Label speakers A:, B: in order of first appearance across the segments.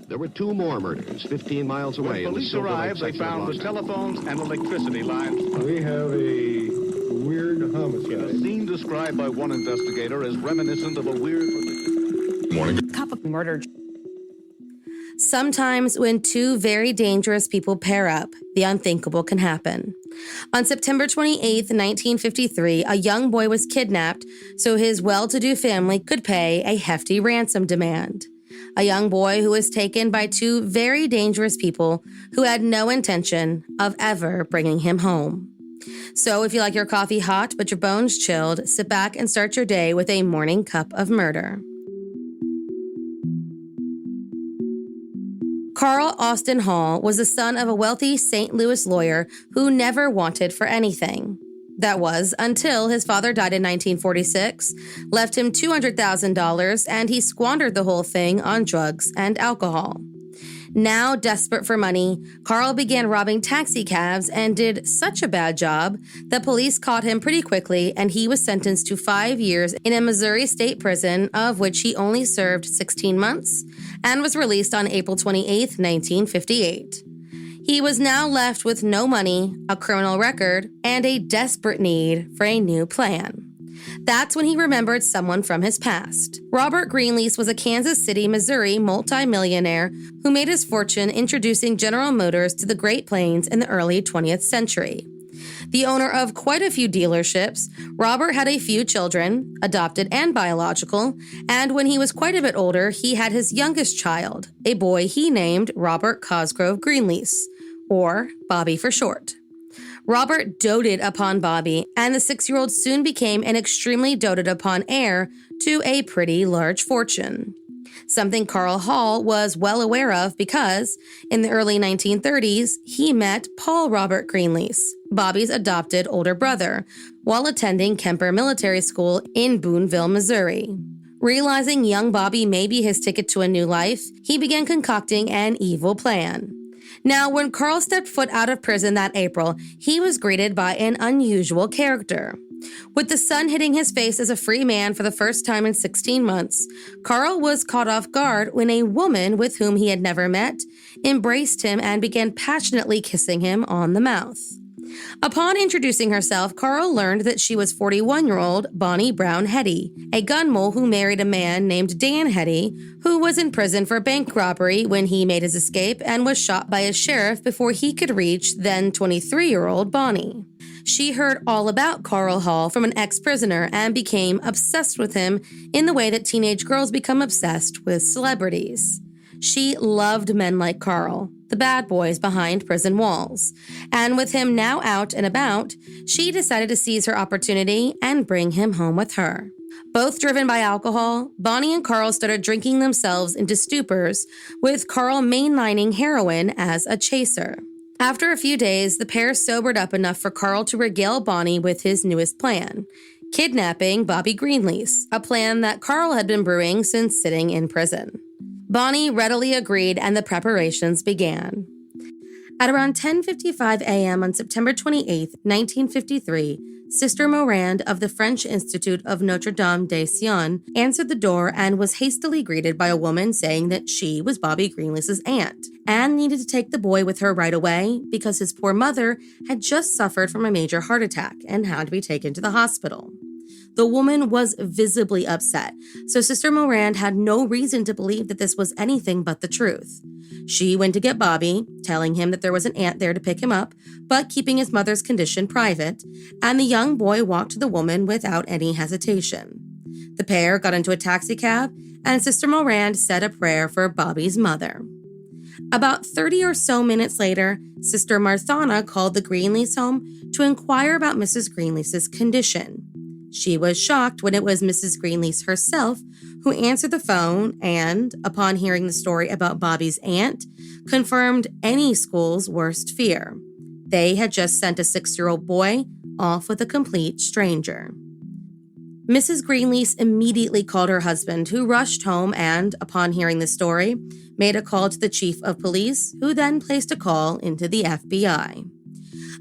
A: there were 2 more murders 15 miles away.
B: When police arrived, they found the telephones and electricity lines.
C: We have a weird homicide.
B: In a scene described by one investigator as reminiscent of a weird...
D: Morning.
E: Cup of murder.
F: Sometimes when 2 very dangerous people pair up, the unthinkable can happen. On September 28, 1953, a young boy was kidnapped so his well-to-do family could pay a hefty ransom demand. A young boy who was taken by 2 very dangerous people who had no intention of ever bringing him home. So if you like your coffee hot but your bones chilled, sit back and start your day with a morning cup of murder. Carl Austin Hall was the son of a wealthy St. Louis lawyer who never wanted for anything. That was until his father died in 1946, left him $200,000, and he squandered the whole thing on drugs and alcohol. Now desperate for money, Carl began robbing taxi cabs and did such a bad job that police caught him pretty quickly, and he was sentenced to 5 years in a Missouri state prison, of which he only served 16 months, and was released on April 28, 1958. He was now left with no money, a criminal record, and a desperate need for a new plan. That's when he remembered someone from his past. Robert Greenlease was a Kansas City, Missouri multimillionaire who made his fortune introducing General Motors to the Great Plains in the early 20th century. The owner of quite a few dealerships, Robert had a few children, adopted and biological, and when he was quite a bit older, he had his youngest child, a boy he named Robert Cosgrove Greenlease, or Bobby for short. Robert doted upon Bobby, and the 6-year-old soon became an extremely doted upon heir to a pretty large fortune. Something Carl Hall was well aware of because, in the early 1930s, he met Paul Robert Greenlease, Bobby's adopted older brother, while attending Kemper Military School in Boonville, Missouri. Realizing young Bobby may be his ticket to a new life, he began concocting an evil plan. Now, when Carl stepped foot out of prison that April, he was greeted by an unusual character. With the sun hitting his face as a free man for the first time in 16 months, Carl was caught off guard when a woman with whom he had never met embraced him and began passionately kissing him on the mouth. Upon introducing herself, Carl learned that she was 41-year-old Bonnie Brown Heddy, a gun mole who married a man named Dan Heddy, who was in prison for bank robbery when he made his escape and was shot by a sheriff before he could reach then 23-year-old Bonnie. She heard all about Carl Hall from an ex-prisoner and became obsessed with him in the way that teenage girls become obsessed with celebrities. She loved men like Carl, the bad boys behind prison walls. And with him now out and about, she decided to seize her opportunity and bring him home with her. Both driven by alcohol, Bonnie and Carl started drinking themselves into stupors, with Carl mainlining heroin as a chaser. After a few days, the pair sobered up enough for Carl to regale Bonnie with his newest plan, kidnapping Bobby Greenlease, a plan that Carl had been brewing since sitting in prison. Bonnie readily agreed, and the preparations began. At around 10:55 a.m. on September 28, 1953, Sister Morand of the French Institute of Notre Dame des Sions answered the door and was hastily greeted by a woman saying that she was Bobby Greenlease's aunt and needed to take the boy with her right away because his poor mother had just suffered from a major heart attack and had to be taken to the hospital. The woman was visibly upset, so Sister Morand had no reason to believe that this was anything but the truth. She went to get Bobby, telling him that there was an aunt there to pick him up, but keeping his mother's condition private, and the young boy walked to the woman without any hesitation. The pair got into a taxicab, and Sister Morand said a prayer for Bobby's mother. About 30 or so minutes later, Sister Marthana called the Greenlease home to inquire about Mrs. Greenlease's condition. She was shocked when it was Mrs. Greenlease herself who answered the phone and, upon hearing the story about Bobby's aunt, confirmed any school's worst fear. They had just sent a 6-year-old boy off with a complete stranger. Mrs. Greenlease immediately called her husband, who rushed home and, upon hearing the story, made a call to the chief of police, who then placed a call into the FBI.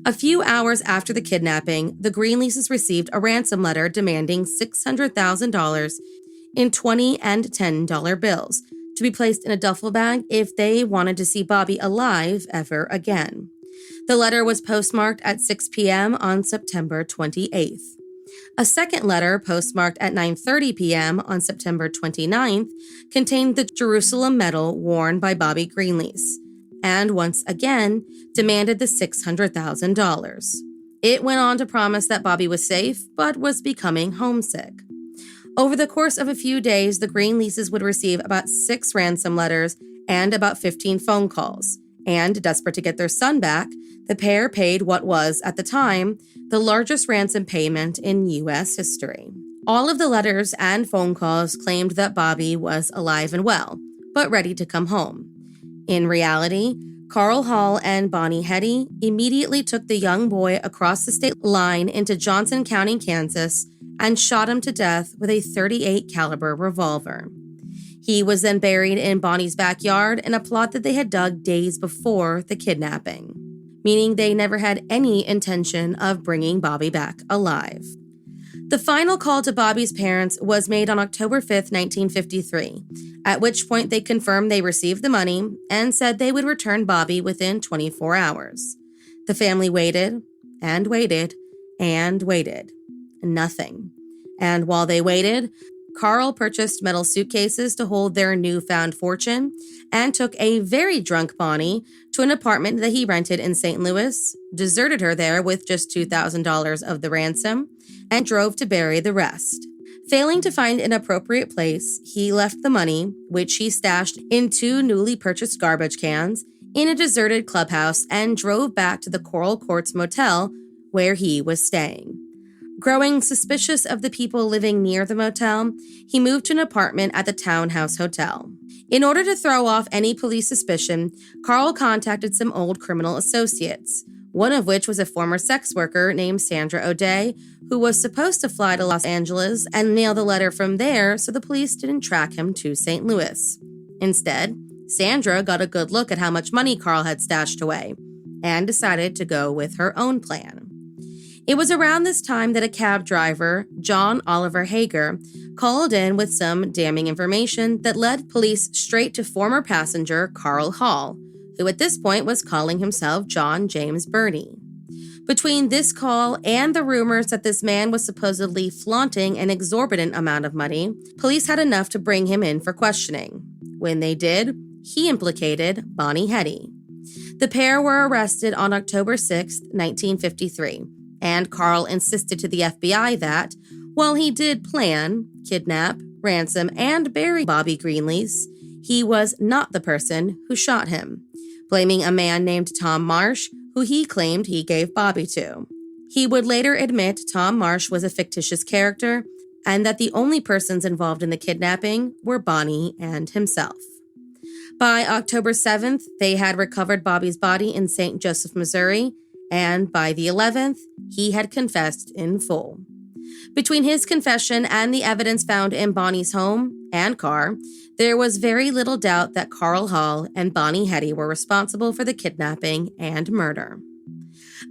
F: A few hours after the kidnapping, the Greenleases received a ransom letter demanding $600,000 in $20 and $10 bills to be placed in a duffel bag if they wanted to see Bobby alive ever again. The letter was postmarked at 6 p.m. on September 28th. A second letter, postmarked at 9:30 p.m. on September 29th, contained the Jerusalem medal worn by Bobby Greenlease, and once again demanded the $600,000. It went on to promise that Bobby was safe, but was becoming homesick. Over the course of a few days, the Greenleases would receive about 6 ransom letters and about 15 phone calls, and, desperate to get their son back, the pair paid what was, at the time, the largest ransom payment in U.S. history. All of the letters and phone calls claimed that Bobby was alive and well, but ready to come home. In reality, Carl Hall and Bonnie Hetty immediately took the young boy across the state line into Johnson County, Kansas, and shot him to death with a .38 caliber revolver. He was then buried in Bonnie's backyard in a plot that they had dug days before the kidnapping, meaning they never had any intention of bringing Bobby back alive. The final call to Bobby's parents was made on October 5th, 1953, at which point they confirmed they received the money and said they would return Bobby within 24 hours. The family waited and waited and waited. Nothing. And while they waited, Carl purchased metal suitcases to hold their newfound fortune and took a very drunk Bonnie to an apartment that he rented in St. Louis, deserted her there with just $2,000 of the ransom, and drove to bury the rest. Failing to find an appropriate place, he left the money, which he stashed in 2 newly purchased garbage cans, in a deserted clubhouse and drove back to the Coral Courts Motel where he was staying. Growing suspicious of the people living near the motel, he moved to an apartment at the Townhouse Hotel. In order to throw off any police suspicion, Carl contacted some old criminal associates, one of which was a former sex worker named Sandra O'Day, who was supposed to fly to Los Angeles and mail the letter from there so the police didn't track him to St. Louis. Instead, Sandra got a good look at how much money Carl had stashed away and decided to go with her own plan. It was around this time that a cab driver, John Oliver Hager, called in with some damning information that led police straight to former passenger Carl Hall, who at this point was calling himself John James Burney. Between this call and the rumors that this man was supposedly flaunting an exorbitant amount of money, police had enough to bring him in for questioning. When they did, he implicated Bonnie Hetty. The pair were arrested on October 6, 1953. And Carl insisted to the FBI that, while he did plan, kidnap, ransom, and bury Bobby Greenlease, he was not the person who shot him, blaming a man named Tom Marsh, who he claimed he gave Bobby to. He would later admit Tom Marsh was a fictitious character and that the only persons involved in the kidnapping were Bonnie and himself. By October 7th, they had recovered Bobby's body in St. Joseph, Missouri, and by the 11th, he had confessed in full. Between his confession and the evidence found in Bonnie's home and car, there was very little doubt that Carl Hall and Bonnie Hetty were responsible for the kidnapping and murder.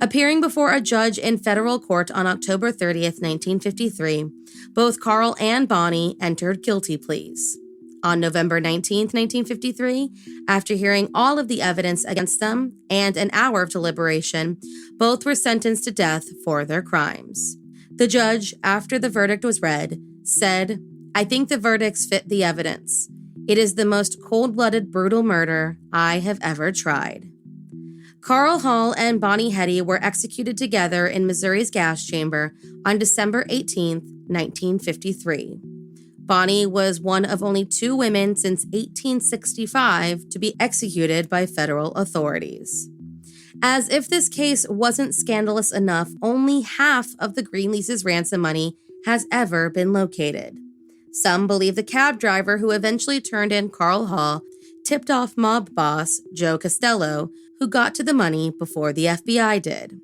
F: Appearing before a judge in federal court on October 30th, 1953, both Carl and Bonnie entered guilty pleas. On November 19, 1953, after hearing all of the evidence against them and an hour of deliberation, both were sentenced to death for their crimes. The judge, after the verdict was read, said, "I think the verdicts fit the evidence. It is the most cold-blooded, brutal murder I have ever tried." Carl Hall and Bonnie Hetty were executed together in Missouri's gas chamber on December 18, 1953. Bonnie was one of only 2 women since 1865 to be executed by federal authorities. As if this case wasn't scandalous enough, only half of the Greenleases' ransom money has ever been located. Some believe the cab driver who eventually turned in Carl Hall tipped off mob boss Joe Costello, who got to the money before the FBI did.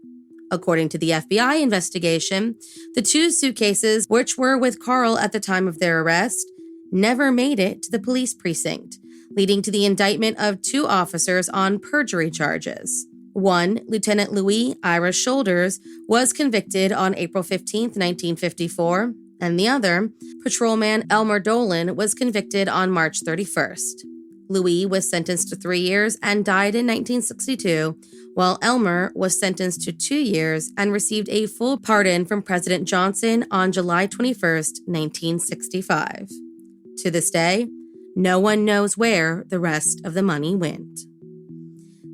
F: According to the FBI investigation, the 2 suitcases, which were with Carl at the time of their arrest, never made it to the police precinct, leading to the indictment of 2 officers on perjury charges. One, Lieutenant Louis Ira Shoulders, was convicted on April 15, 1954, and the other, Patrolman Elmer Dolan, was convicted on March 31st. Louis was sentenced to 3 years and died in 1962, while Elmer was sentenced to 2 years and received a full pardon from President Johnson on July 21st, 1965. To this day, no one knows where the rest of the money went.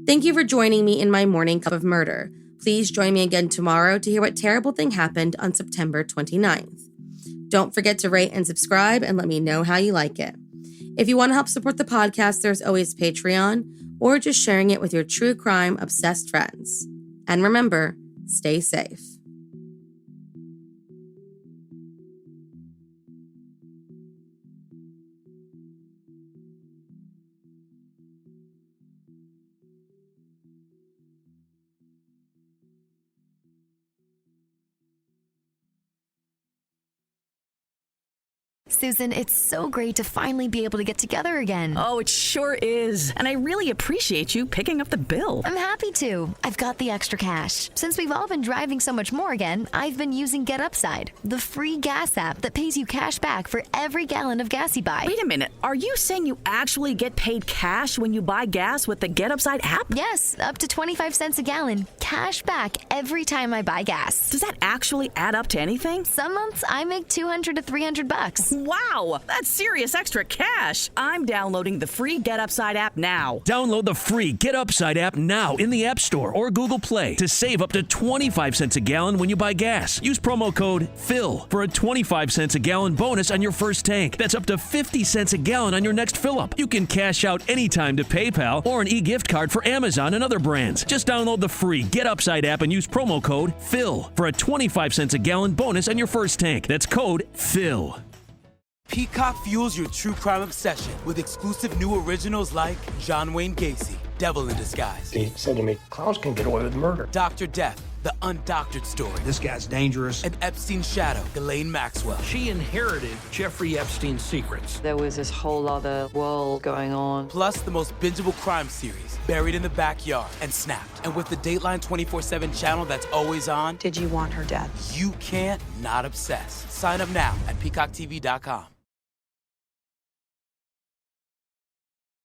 F: Thank you for joining me in my morning cup of murder. Please join me again tomorrow to hear what terrible thing happened on September 29th. Don't forget to rate and subscribe and let me know how you like it. If you want to help support the podcast, there's always Patreon or just sharing it with your true crime obsessed friends. And remember, stay safe.
D: Susan, it's so great to finally be able to get together again.
E: Oh, it sure is. And I really appreciate you picking up the bill.
D: I'm happy to. I've got the extra cash. Since we've all been driving so much more again, I've been using Get Upside, the free gas app that pays you cash back for every gallon of gas you buy.
E: Wait a minute. Are you saying you actually get paid cash when you buy gas with the Get Upside app?
D: Yes, up to 25 cents a gallon. Cash back every time I buy gas.
E: Does that actually add up to anything?
D: Some months I make $200 to $300.
E: Wow, that's serious extra cash. I'm downloading the free Get Upside app now.
G: Download the free Get Upside app now in the App Store or Google Play to save up to 25 cents a gallon when you buy gas. Use promo code PHIL for a 25 cents a gallon bonus on your first tank. That's up to 50 cents a gallon on your next fill-up. You can cash out anytime to PayPal or an e-gift card for Amazon and other brands. Just download the free Get Upside app and use promo code PHIL for a 25 cents a gallon bonus on your first tank. That's code PHIL.
H: Peacock fuels your true crime obsession with exclusive new originals like John Wayne Gacy, Devil in Disguise.
C: He said to me, clowns can get away with murder.
H: Dr. Death, the undoctored story.
I: This guy's dangerous.
H: And Epstein's shadow, Ghislaine Maxwell.
I: She inherited Jeffrey Epstein's secrets.
J: There was this whole other world going on.
H: Plus the most bingeable crime series, Buried in the Backyard and Snapped. And with the Dateline 24/7 channel that's always on.
J: Did you want her dead?
H: You can't not obsess. Sign up now at peacocktv.com.